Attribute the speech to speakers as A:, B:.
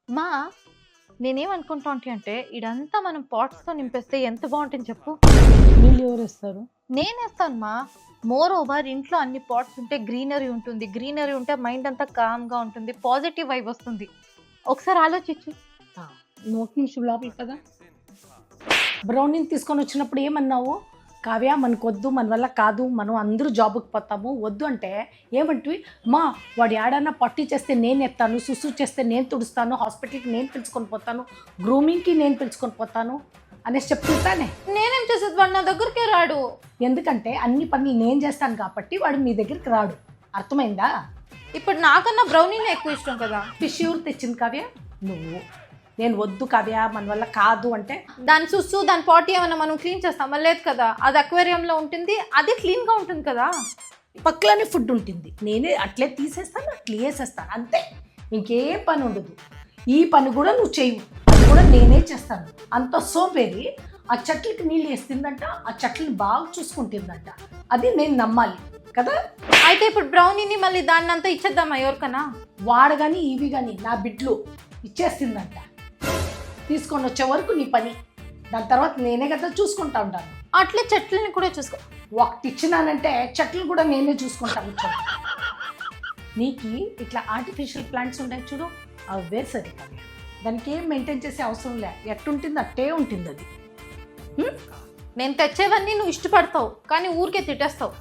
A: మా నేనేమనుకుంటా అంటే ఇదంతా మనం పాట్స్తో నింపేస్తే ఎంత బాగుంటుంది చెప్పు.
B: నీళ్ళు ఎవరేస్తారు?
A: నేనేస్తాను మా. మోర్ ఓవర్ ఇంట్లో అన్ని పాట్స్ ఉంటే గ్రీనరీ ఉంటుంది. గ్రీనరీ ఉంటే మైండ్ అంతా కామ్గా ఉంటుంది, పాజిటివ్ వైబ్ వస్తుంది. ఒకసారి ఆలోచించు.
B: నువ్వు ఒక నిమిషం లోపల కదా. బ్రౌనీని తీసుకొని వచ్చినప్పుడు ఏమన్నావు? కావ్య మనకొద్దు, మన వల్ల కాదు, మనం అందరూ జాబుకి పోతాము, వద్దు అంటే ఏమంటివి? మా వాడు ఏడన్నా పట్టి చేస్తే నేను ఎత్తాను, సుసు చేస్తే నేను తుడుస్తాను, హాస్పిటల్కి నేను పిలుచుకొని పోతాను, గ్రూమింగ్కి నేను పిలుచుకొని పోతాను అనేసి చెప్తుంటానే.
A: నేనేం చేసేది, వాడు నా దగ్గరికే రాడు.
B: ఎందుకంటే అన్ని పనులు నేను చేస్తాను కాబట్టి వాడు మీ దగ్గరికి రాడు. అర్థమైందా?
A: ఇప్పుడు నాకన్నా బ్రౌనీనే ఎక్కువ ఇష్టం కదా.
B: ఫిష్ ఎవరు తెచ్చింది కావ్య? నువ్వు. నేను వద్దు కావ్య మన వల్ల కాదు అంటే
A: దాని సుస్సు దాని పాటి ఏమన్నా మనం క్లీన్ చేస్తామా? లేదు కదా. అది అక్వేరియంలో ఉంటుంది, అది క్లీన్గా ఉంటుంది కదా.
B: పక్కలోనే ఫుడ్ ఉంటుంది, నేనే అట్లే తీసేస్తాను, అట్లే వేసేస్తాను, అంతే. ఇంకేం పని ఉండదు. ఈ పని కూడా నువ్వు చేయవు, అది కూడా నేనే చేస్తాను. అంత సోంబేరి. ఆ చెట్లకి నీళ్ళు వేస్తుందంట, ఆ చెట్లని బాగా చూసుకుంటుందంట, అది నేను నమ్మాలి కదా.
A: అయితే ఇప్పుడు బ్రౌనీని మళ్ళీ దాన్ని అంతా ఇచ్చేద్దామా ఎవరికన్నా?
B: వాడు కానీ ఇవి కానీ నా బిడ్లు ఇచ్చేస్తుందంట. తీసుకొని వచ్చే వరకు నీ పని, దాని తర్వాత నేనే కదా చూసుకుంటా ఉంటాను.
A: అట్లే చెట్లని కూడా చూసుకో.
B: ఒకటి ఇచ్చినానంటే చెట్లు కూడా నేనే చూసుకుంటాను. నీకు ఇట్లా ఆర్టిఫిషియల్ ప్లాంట్స్ ఉంటాయి చూడు, అవే సరే కదా. దానికి ఏం మెయింటైన్ చేసే అవసరం లే, ఎట్టుంటుంది అట్టే ఉంటుంది అది.
A: నేను తెచ్చేవన్నీ నువ్వు ఇష్టపడతావు కానీ ఊరికే తిట్టేస్తావు.